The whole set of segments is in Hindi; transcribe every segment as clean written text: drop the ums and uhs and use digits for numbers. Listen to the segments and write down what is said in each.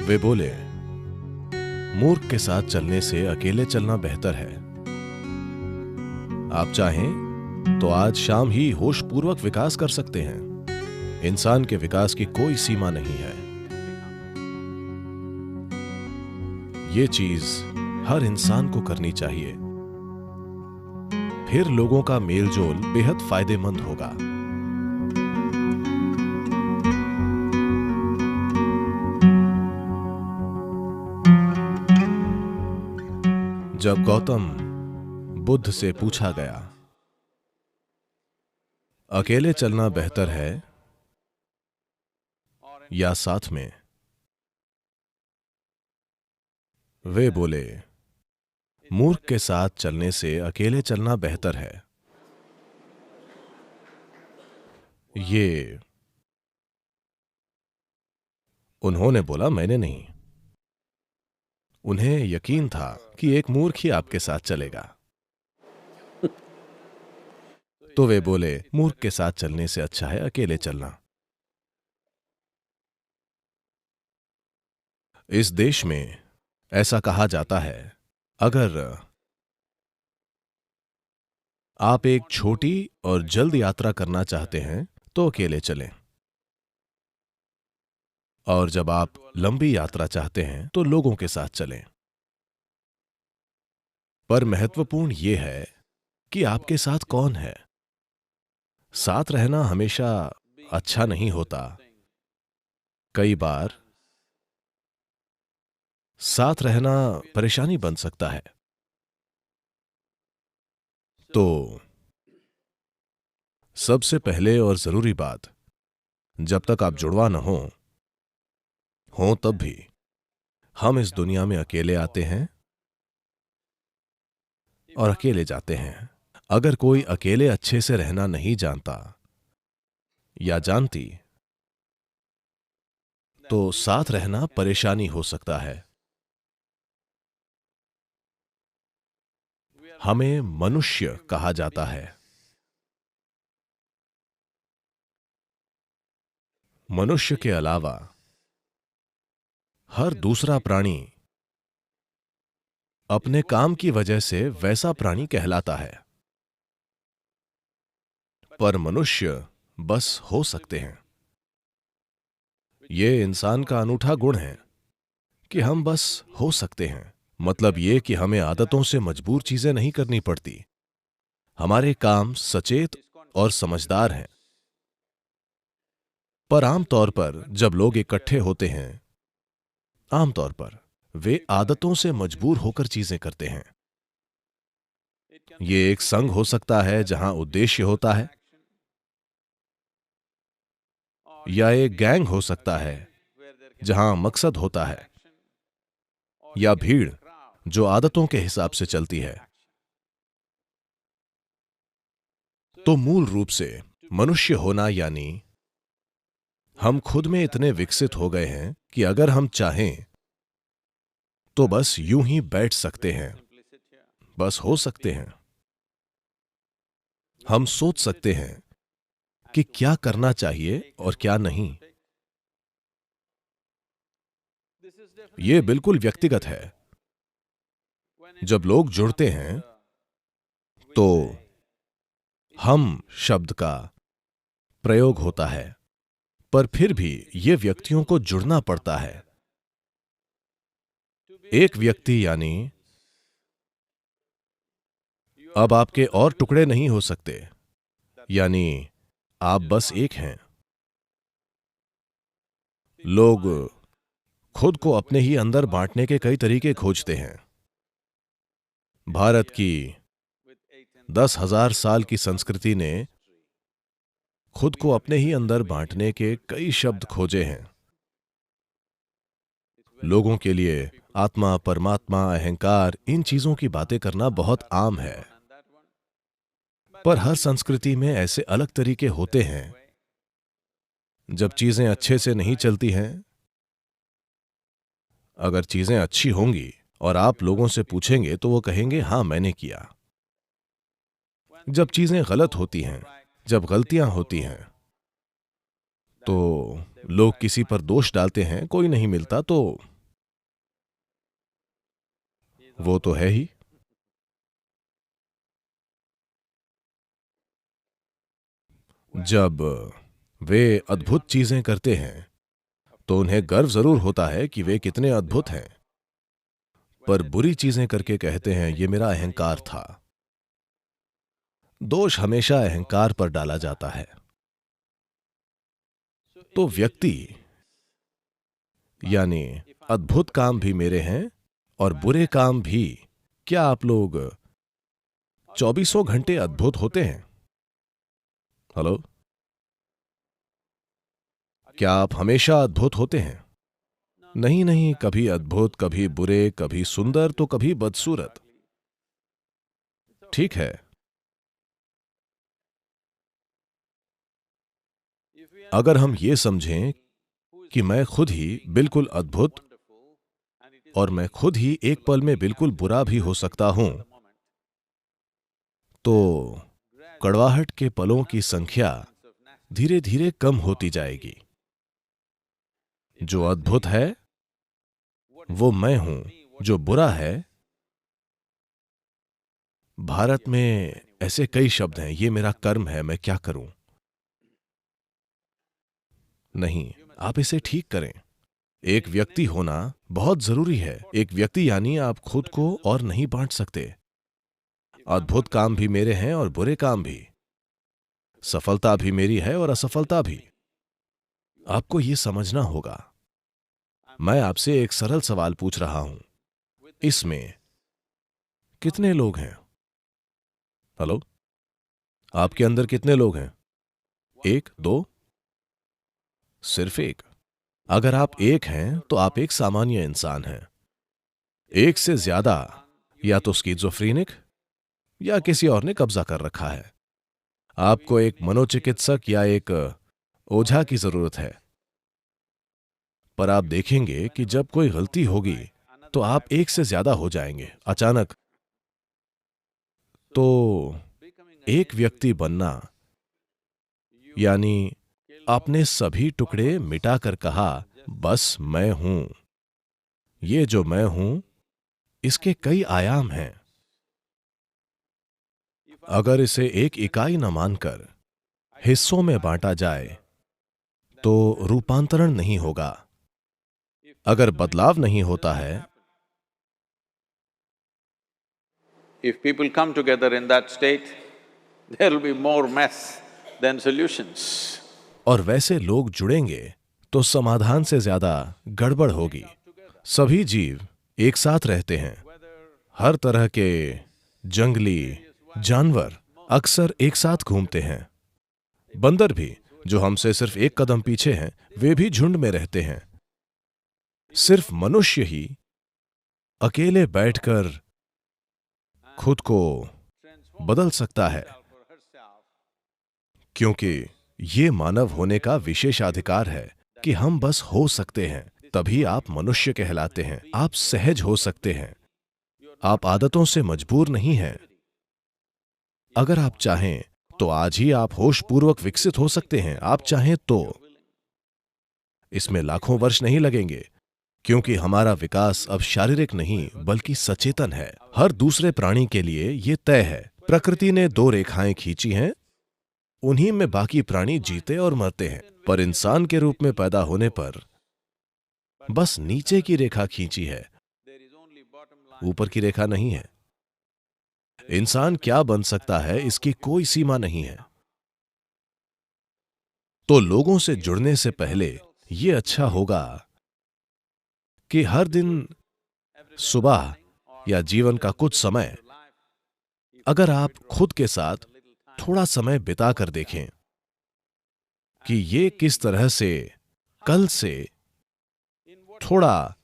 वे बोले, मूर्ख के साथ चलने से अकेले चलना बेहतर है। आप चाहें तो आज शाम ही होशपूर्वक विकास कर सकते हैं। इंसान के विकास की कोई सीमा नहीं है। ये चीज हर इंसान को करनी चाहिए, फिर लोगों का मेलजोल बेहद फायदेमंद होगा। जब गौतम बुद्ध से पूछा गया, अकेले चलना बेहतर है या साथ में, वे बोले, मूर्ख के साथ चलने से अकेले चलना बेहतर है। ये उन्होंने बोला, मैंने नहीं। उन्हें यकीन था कि एक मूर्ख ही आपके साथ चलेगा। तो वे बोले, मूर्ख के साथ चलने से अच्छा है अकेले चलना। इस देश में ऐसा कहा जाता है, अगर आप एक छोटी और जल्द यात्रा करना चाहते हैं तो अकेले चलें, और जब आप लंबी यात्रा चाहते हैं तो लोगों के साथ चलें। पर महत्वपूर्ण यह है कि आपके साथ कौन है। साथ रहना हमेशा अच्छा नहीं होता। कई बार साथ रहना परेशानी बन सकता है। तो सबसे पहले और जरूरी बात, जब तक आप जुड़वा न हो तब भी हम इस दुनिया में अकेले आते हैं और अकेले जाते हैं। अगर कोई अकेले अच्छे से रहना नहीं जानता या जानती, तो साथ रहना परेशानी हो सकता है। हमें मनुष्य कहा जाता है। मनुष्य के अलावा हर दूसरा प्राणी अपने काम की वजह से वैसा प्राणी कहलाता है, पर मनुष्य बस हो सकते हैं। यह इंसान का अनूठा गुण है कि हम बस हो सकते हैं। मतलब यह कि हमें आदतों से मजबूर चीजें नहीं करनी पड़ती। हमारे काम सचेत और समझदार हैं। पर आमतौर पर जब लोग इकट्ठे होते हैं, आमतौर पर वे आदतों से मजबूर होकर चीजें करते हैं। ये एक संघ हो सकता है जहां उद्देश्य होता है, या एक गैंग हो सकता है जहां मकसद होता है, या भीड़ जो आदतों के हिसाब से चलती है। तो मूल रूप से मनुष्य होना यानी हम खुद में इतने विकसित हो गए हैं कि अगर हम चाहें तो बस यूं ही बैठ सकते हैं, बस हो सकते हैं। हम सोच सकते हैं कि क्या करना चाहिए और क्या नहीं। यह बिल्कुल व्यक्तिगत है। जब लोग जुड़ते हैं तो हम शब्द का प्रयोग होता है, पर फिर भी यह व्यक्तियों को जुड़ना पड़ता है। एक व्यक्ति यानी अब आपके और टुकड़े नहीं हो सकते, यानी आप बस एक हैं। लोग खुद को अपने ही अंदर बांटने के कई तरीके खोजते हैं। भारत की 10,000 साल की संस्कृति ने खुद को अपने ही अंदर बांटने के कई शब्द खोजे हैं। लोगों के लिए आत्मा, परमात्मा, अहंकार, इन चीजों की बातें करना बहुत आम है। पर हर संस्कृति में ऐसे अलग तरीके होते हैं। जब चीजें अच्छे से नहीं चलती हैं, अगर चीजें अच्छी होंगी और आप लोगों से पूछेंगे तो वो कहेंगे, हां मैंने किया। जब चीजें गलत होती हैं, जब गलतियां होती हैं, तो लोग किसी पर दोष डालते हैं, कोई नहीं मिलता तो वो तो है ही। जब वे अद्भुत चीजें करते हैं तो उन्हें गर्व जरूर होता है कि वे कितने अद्भुत हैं, पर बुरी चीजें करके कहते हैं ये मेरा अहंकार था। दोष हमेशा अहंकार पर डाला जाता है। तो व्यक्ति यानी अद्भुत काम भी मेरे हैं और बुरे काम भी। क्या आप लोग 24 घंटे अद्भुत होते हैं? हेलो, क्या आप हमेशा अद्भुत होते हैं? नहीं नहीं, कभी अद्भुत, कभी बुरे, कभी सुंदर तो कभी बदसूरत। ठीक है, अगर हम ये समझें कि मैं खुद ही बिल्कुल अद्भुत और मैं खुद ही एक पल में बिल्कुल बुरा भी हो सकता हूं, तो कड़वाहट के पलों की संख्या धीरे धीरे कम होती जाएगी। जो अद्भुत है वो मैं हूं, जो बुरा है, भारत में ऐसे कई शब्द हैं, ये मेरा कर्म है, मैं क्या करूं। नहीं, आप इसे ठीक करें। एक व्यक्ति होना बहुत जरूरी है। एक व्यक्ति यानी आप खुद को और नहीं बांट सकते। अद्भुत काम भी मेरे हैं और बुरे काम भी, सफलता भी मेरी है और असफलता भी। आपको यह समझना होगा। मैं आपसे एक सरल सवाल पूछ रहा हूं, इसमें कितने लोग हैं? हेलो, आपके अंदर कितने लोग हैं? एक, दो? सिर्फ एक। अगर आप एक हैं तो आप एक सामान्य इंसान हैं। एक से ज्यादा या तो स्किज़ोफ्रेनिक या किसी और ने कब्जा कर रखा है। आपको एक मनोचिकित्सक या एक ओझा की जरूरत है। पर आप देखेंगे कि जब कोई गलती होगी तो आप एक से ज्यादा हो जाएंगे अचानक। तो एक व्यक्ति बनना यानी आपने सभी टुकड़े मिटाकर कहा बस मैं हूं। ये जो मैं हूं इसके कई आयाम हैं। अगर इसे एक इकाई न मानकर हिस्सों में बांटा जाए तो रूपांतरण नहीं होगा। अगर बदलाव नहीं होता है, If people come together in that state, there will be more mess than solutions. और वैसे लोग जुड़ेंगे तो समाधान से ज्यादा गड़बड़ होगी। सभी जीव एक साथ रहते हैं। हर तरह के जंगली जानवर अक्सर एक साथ घूमते हैं। बंदर भी, जो हमसे सिर्फ एक कदम पीछे हैं, वे भी झुंड में रहते हैं। सिर्फ मनुष्य ही अकेले बैठकर खुद को बदल सकता है, क्योंकि ये मानव होने का विशेषाधिकार है कि हम बस हो सकते हैं। तभी आप मनुष्य कहलाते हैं। आप सहज हो सकते हैं। आप आदतों से मजबूर नहीं हैं। अगर आप चाहें तो आज ही आप होशपूर्वक विकसित हो सकते हैं। आप चाहें तो इसमें लाखों वर्ष नहीं लगेंगे, क्योंकि हमारा विकास अब शारीरिक नहीं बल्कि सचेतन है। हर दूसरे प्राणी के लिए यह तय है। प्रकृति ने दो रेखाएं खींची हैं, उन्हीं में बाकी प्राणी जीते और मरते हैं। पर इंसान के रूप में पैदा होने पर बस नीचे की रेखा खींची है, ऊपर की रेखा नहीं है। इंसान क्या बन सकता है इसकी कोई सीमा नहीं है। तो लोगों से जुड़ने से पहले यह अच्छा होगा कि हर दिन सुबह या जीवन का कुछ समय अगर आप खुद के साथ थोड़ा समय बिता कर देखें कि ये किस तरह से कल से थोड़ा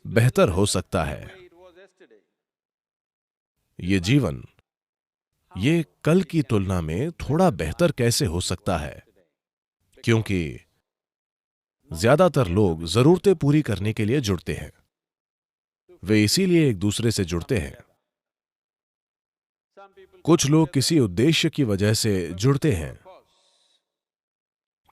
बेहतर हो सकता है। ये जीवन ये कल की तुलना में थोड़ा बेहतर कैसे हो सकता है, क्योंकि ज्यादातर लोग जरूरतें पूरी करने के लिए जुड़ते हैं। वे इसीलिए एक दूसरे से जुड़ते हैं। कुछ लोग किसी उद्देश्य की वजह से जुड़ते हैं।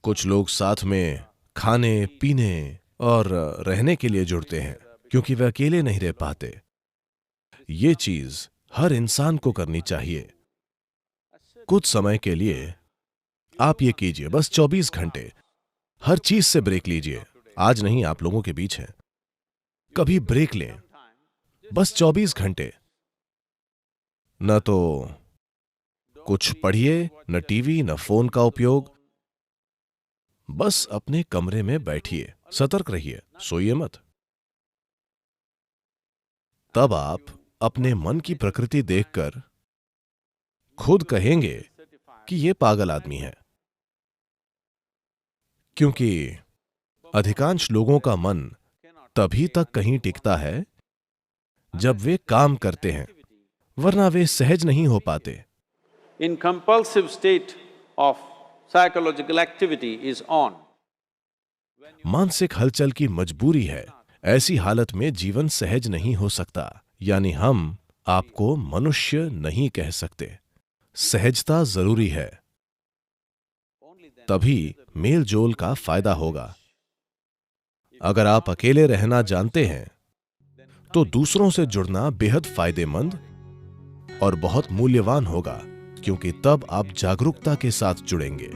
कुछ लोग साथ में खाने, पीने और रहने के लिए जुड़ते हैं, क्योंकि वे अकेले नहीं रह पाते। ये चीज हर इंसान को करनी चाहिए। कुछ समय के लिए आप ये कीजिए, बस 24 घंटे हर चीज से ब्रेक लीजिए। आज नहीं, आप लोगों के बीच हैं, कभी ब्रेक लें, बस 24 घंटे। न तो कुछ पढ़िए, न टीवी, न फोन का उपयोग, बस अपने कमरे में बैठिए, सतर्क रहिए, सोइए मत। तब आप अपने मन की प्रकृति देखकर खुद कहेंगे कि ये पागल आदमी है, क्योंकि अधिकांश लोगों का मन तभी तक कहीं टिकता है जब वे काम करते हैं, वरना वे सहज नहीं हो पाते। In compulsive state of psychological activity is on. मानसिक हलचल की मजबूरी है, ऐसी हालत में जीवन सहज नहीं हो सकता। यानी हम आपको मनुष्य नहीं कह सकते। सहजता जरूरी है, तभी मेल जोल का फायदा होगा। अगर आप अकेले रहना जानते हैं तो दूसरों से जुड़ना बेहद फायदेमंद और बहुत मूल्यवान होगा, क्योंकि तब आप जागरूकता के साथ जुड़ेंगे।